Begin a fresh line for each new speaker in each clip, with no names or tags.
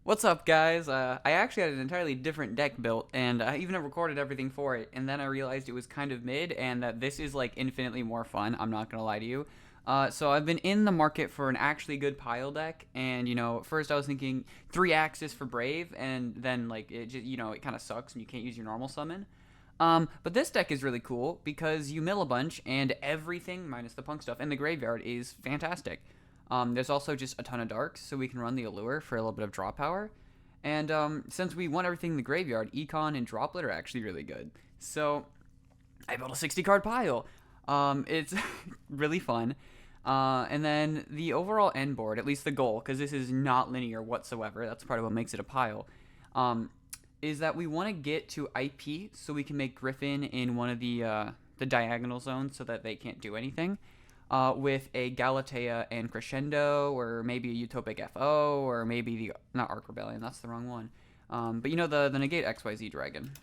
What's up, guys? I actually had an entirely different deck built, and I even recorded everything for it, and then I realized it was kind of mid, and that this is like infinitely more fun. I'm not gonna lie to you. So I've been in the market for an actually good pile deck, and at first I was thinking 3 Axis for Brave, and then like it just it kind of sucks and you can't use your normal summon. But this deck is really cool because you mill a bunch, and everything minus the punk stuff in the graveyard is fantastic. There's also just a ton of darks, so we can run the Allure for a little bit of draw power. And since we want everything in the graveyard, Econ and Droplet are actually really good. So I built a 60 card pile. It's really fun. And then the overall end board, at least the goal, because this is not linear whatsoever, that's part of what makes it a pile, um, is that we want to get to IP so we can make Griffin in one of the diagonal zones so that they can't do anything. With a Galatea and Crescendo, or maybe a Utopic FO, or maybe the not Arc Rebellion. That's the wrong one. But the Negate XYZ Dragon.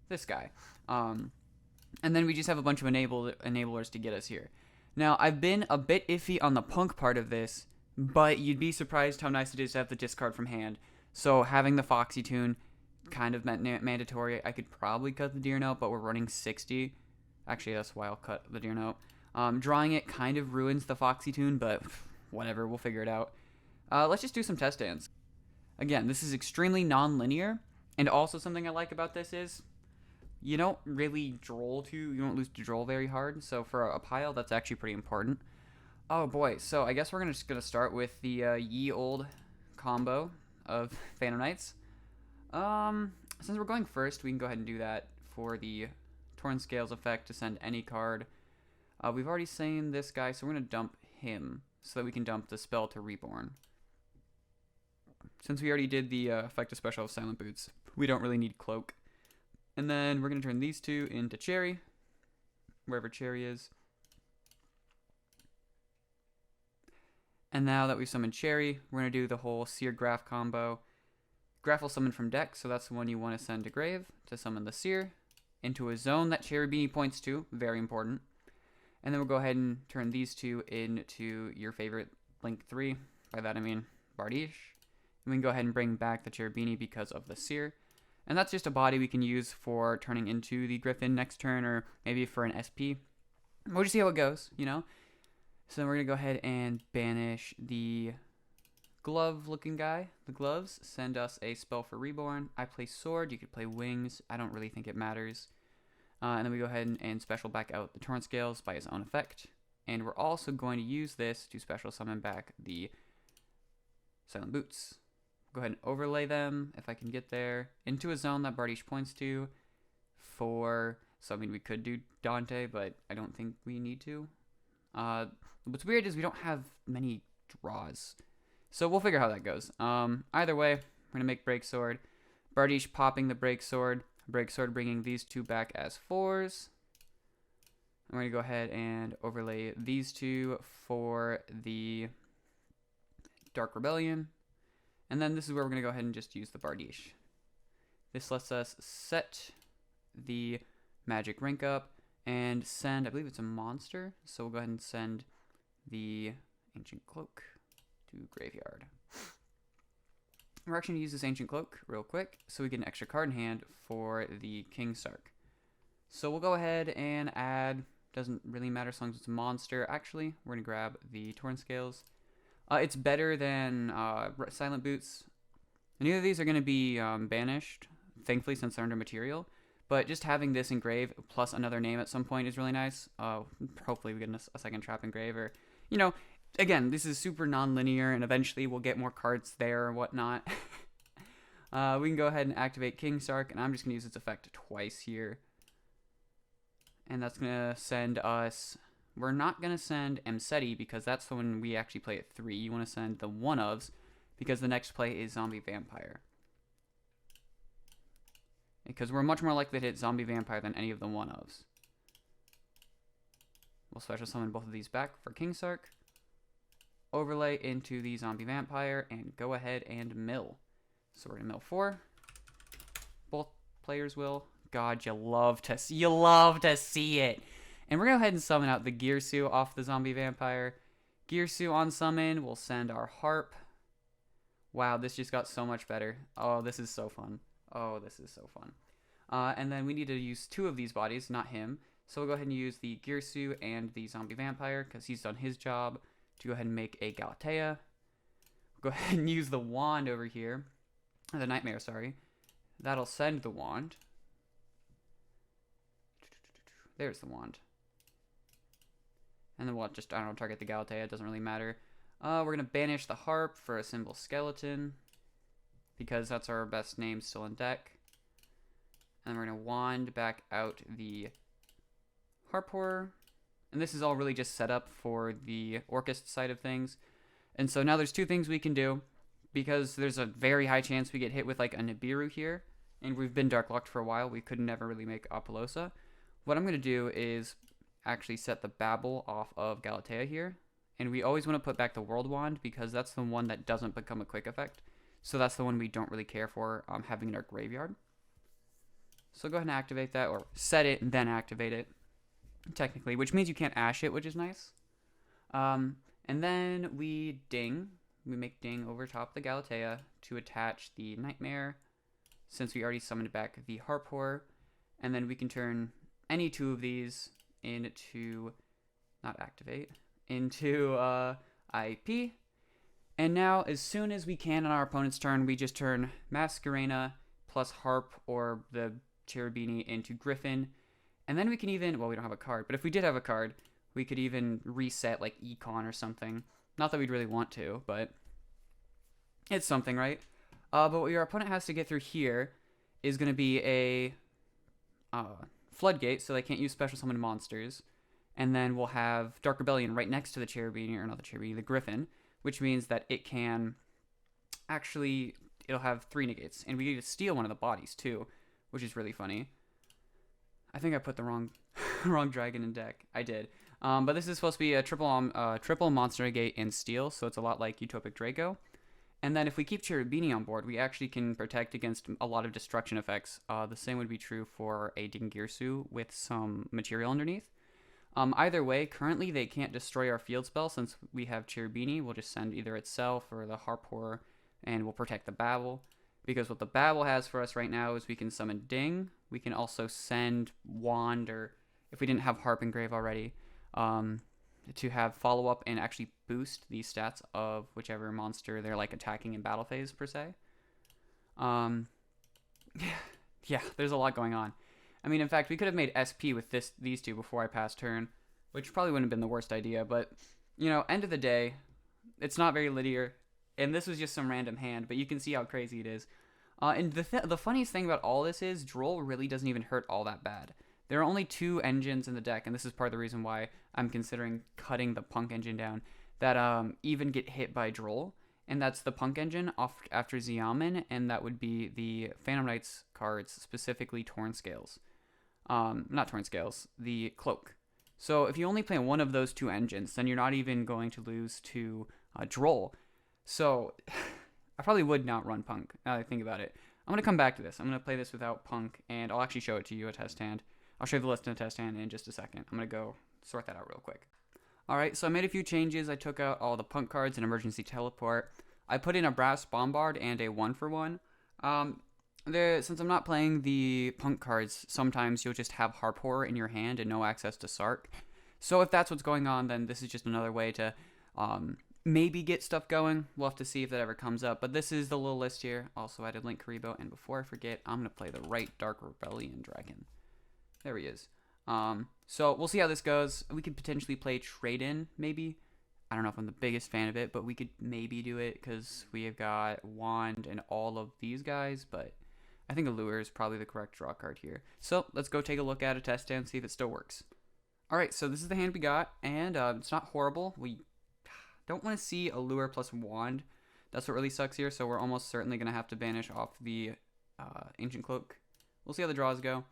This guy. And then we just have a bunch of enablers to get us here. Now I've been a bit iffy on the punk part of this, but you'd be surprised how nice it is to have the discard from hand. So having the Foxy Tune kind of mandatory. I could probably cut the Deer Note, but we're running 60. Actually, that's why I'll cut the Deer Note. Drawing it kind of ruins the Foxy Tune, but whatever, we'll figure it out. Let's just do some test stands. Again, this is extremely non-linear, and also something I like about this is you don't really you don't lose to droll very hard, so for a pile, that's actually pretty important. Oh boy, so I guess we're just gonna start with the ye old combo of Phantom Knights. Since we're going first, we can go ahead and do that for the Torn Scales effect to send any card. We've already seen this guy, so we're going to dump him so that we can dump the spell to Reborn. Since we already did the effective special of Silent Boots, we don't really need Cloak. And then we're going to turn these two into Cherry, wherever Cherry is. And now that we've summoned Cherry, we're going to do the whole Seer Graph combo. Graph will summon from deck, so that's the one you want to send to Grave to summon the Seer into a zone that Cherry Beanie points to. Very important. And then we'll go ahead and turn these two into your favorite Link 3. By that I mean Bardiche. And we can go ahead and bring back the Cherubini because of the Seer. And that's just a body we can use for turning into the Griffin next turn, or maybe for an SP. We'll just see how it goes, So we're going to go ahead and banish the glove-looking guy. The gloves send us a spell for Reborn. I play Sword. You could play Wings. I don't really think it matters. And then we go ahead and special back out the Torrent Scales by his own effect. And we're also going to use this to special summon back the Silent Boots. Go ahead and overlay them, if I can get there, into a zone that Bardiche points to for something we could do Dante, but I don't think we need to. What's weird is we don't have many draws. So we'll figure how that goes. Either way, we're going to make Break Sword. Bardiche popping the Break Sword. Break Sword bringing these two back as 4s. I'm going to go ahead and overlay these two for the Dark Rebellion. And then this is where we're going to go ahead and just use the Bardiche. This lets us set the magic rank up and send, I believe it's a monster. So we'll go ahead and send the Ancient Cloak to Graveyard. We're actually going to use this Ancient Cloak real quick so we get an extra card in hand for the King Sark. So we'll go ahead and add, doesn't really matter as long as it's a monster. Actually, we're going to grab the Torn Scales. It's better than Silent Boots. Neither of these are going to be banished, thankfully, since they're under material. But just having this engrave plus another name at some point is really nice. Hopefully we get a second trap engrave, or, again, this is super non-linear, and eventually we'll get more cards there or whatnot. We can go ahead and activate King Sark, and I'm just going to use its effect twice here. And that's going to send us... We're not going to send Mseti, because that's the one we actually play at 3. You want to send the one-ofs, because the next play is Zombie Vampire. Because we're much more likely to hit Zombie Vampire than any of the one-ofs. We'll special summon both of these back for King Sark. Overlay into the Zombie Vampire, and go ahead and mill. So we're going to mill 4. Both players will. God, you love to see it. And we're going to go ahead and summon out the Girsu off the Zombie Vampire. Girsu on summon, we'll send our Harp. Wow, this just got so much better. Oh, this is so fun. Oh, this is so fun. And then we need to use 2 of these bodies, not him. So we'll go ahead and use the Girsu and the Zombie Vampire, because he's done his job, to go ahead and make a Galatea. Go ahead and use the wand over here. The Nightmare, sorry. That'll send the wand. There's the wand. And then we'll just, I don't know, target the Galatea. It doesn't really matter. We're going to banish the Harp for a Symbol Skeleton, because that's our best name still in deck. And we're going to wand back out the Harp Horror. And this is all really just set up for the Orcust side of things. And so now there's 2 things we can do, because there's a very high chance we get hit with like a Nibiru here. And we've been Dark Locked for a while. We could never really make Apollousa. What I'm going to do is actually set the Babel off of Galatea here. And we always want to put back the World Wand, because that's the one that doesn't become a quick effect. So that's the one we don't really care for having in our graveyard. So go ahead and activate that, or set it and then activate it, technically, which means you can't ash it, which is nice. And then we make ding over top the Galatea to attach the Nightmare, since we already summoned back the Harp Horror. And then we can turn any 2 of these into, not activate, into IP. And now, as soon as we can on our opponent's turn, we just turn Masquerena plus Harp or the Cherubini into Griffin. And then we can even, well, we don't have a card, but if we did have a card, we could even reset like Econ or something. Not that we'd really want to, but it's something, right? But what your opponent has to get through here is going to be a Floodgate, so they can't use special summon monsters. And then we'll have Dark Rebellion right next to the Cherubini, or not the Cherubini, the Griffin, which means that it can actually, it'll have 3 negates. And we get to steal one of the bodies too, which is really funny. I think I put the wrong wrong dragon in deck. I did. But this is supposed to be a triple monster negate and steal, so it's a lot like Utopic Draco. And then if we keep Cherubini on board, we actually can protect against a lot of destruction effects. The same would be true for a Dingirsu with some material underneath. Either way, currently they can't destroy our field spell since we have Cherubini. We'll just send either itself or the Harp Horror, and we'll protect the Babel. Because what the Babel has for us right now is we can summon Ding. We can also send Wand, or if we didn't have Harp engrave already, to have follow-up and actually boost the stats of whichever monster they're like attacking in battle phase per se. Yeah, there's a lot going on. I mean, in fact, we could have made SP with these 2 before I passed turn, which probably wouldn't have been the worst idea, but, you know, end of the day, it's not very linear, and this was just some random hand, but you can see how crazy it is. And the funniest thing about all this is, Droll really doesn't even hurt all that bad. There are only 2 engines in the deck, and this is part of the reason why I'm considering cutting the Punk engine down, that even get hit by Droll. And that's the Punk engine after Xiamen, and that would be the Phantom Knights cards, specifically Torn Scales. Not Torn Scales, the Cloak. So if you only play one of those 2 engines, then you're not even going to lose to Droll. So I probably would not run Punk, now that I think about it. I'm going to come back to this. I'm going to play this without Punk, and I'll actually show it to you, a test hand. I'll show you the list in a test hand in just a second. I'm going to go sort that out real quick. Alright, so I made a few changes. I took out all the Punk cards and Emergency Teleport. I put in a Brass Bombard and a 1-for-1. Since I'm not playing the Punk cards, sometimes you'll just have Harp Horror in your hand and no access to Sark. So if that's what's going on, then this is just another way to maybe get stuff going. We'll have to see if that ever comes up. But this is the little list here. Also added Link Karibo. And before I forget, I'm going to play the right Dark Rebellion Dragon. There he is. So we'll see how this goes. We could potentially play Trade-In, maybe. I don't know if I'm the biggest fan of it, but we could maybe do it because we have got Wand and all of these guys. But I think Allure is probably the correct draw card here. So let's go take a look at a test and see if it still works. Alright, so this is the hand we got, and it's not horrible. We don't want to see Allure plus Wand. That's what really sucks here, so we're almost certainly going to have to banish off the Ancient Cloak. We'll see how the draws go.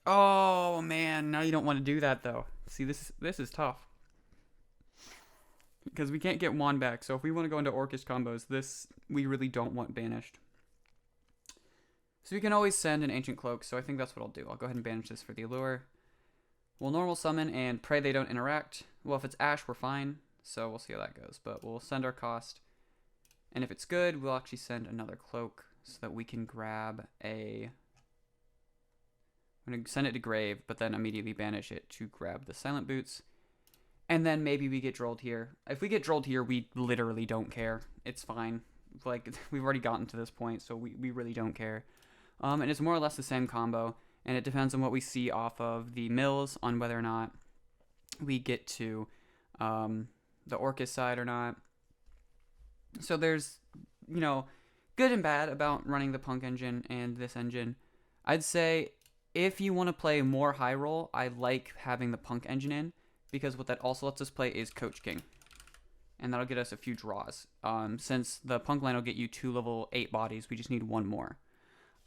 Oh, man, now you don't want to do that, though. See, this is tough. Because we can't get Wand back, so if we want to go into Orcust combos, this we really don't want banished. So we can always send an Ancient Cloak, so I think that's what I'll do. I'll go ahead and banish this for the Allure. We'll normal summon and pray they don't interact. Well, if it's Ash, we're fine, so we'll see how that goes. But we'll send our cost. And if it's good, we'll actually send another cloak so that we can grab a... I'm going to send it to Grave, but then immediately banish it to grab the Silent Boots. And then maybe we get Drolled here. If we get Drolled here, we literally don't care. It's fine. Like, we've already gotten to this point, so we really don't care. And it's more or less the same combo, and it depends on what we see off of the mills on whether or not we get to the Orcus side or not. So there's, you know, good and bad about running the Punk engine and this engine. I'd say if you want to play more high roll, I like having the Punk engine in, because what that also lets us play is Coach King. And that'll get us a few draws. Since the Punk line will get you 2 level 8 bodies, we just need 1 more.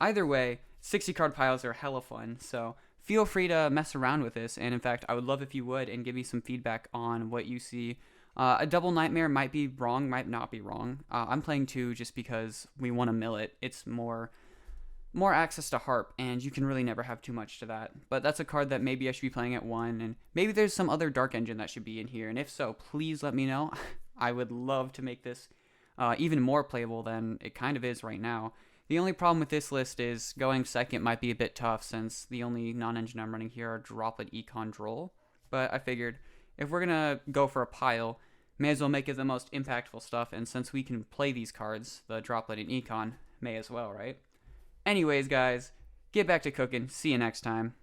Either way, 60 card piles are hella fun, so feel free to mess around with this. And in fact, I would love if you would and give me some feedback on what you see. A double Nightmare might be wrong, might not be wrong. I'm playing 2 just because we want to mill it. It's more access to Harp, and you can really never have too much to that. But that's a card that maybe I should be playing at 1, and maybe there's some other Dark Engine that should be in here. And if so, please let me know. I would love to make this even more playable than it kind of is right now. The only problem with this list is going second might be a bit tough, since the only non-engine I'm running here are Droplet, Econ, Droll. But I figured, if we're going to go for a pile, may as well make it the most impactful stuff, and since we can play these cards, the Droplet and Econ, may as well, right? Anyways, guys, get back to cooking. See you next time.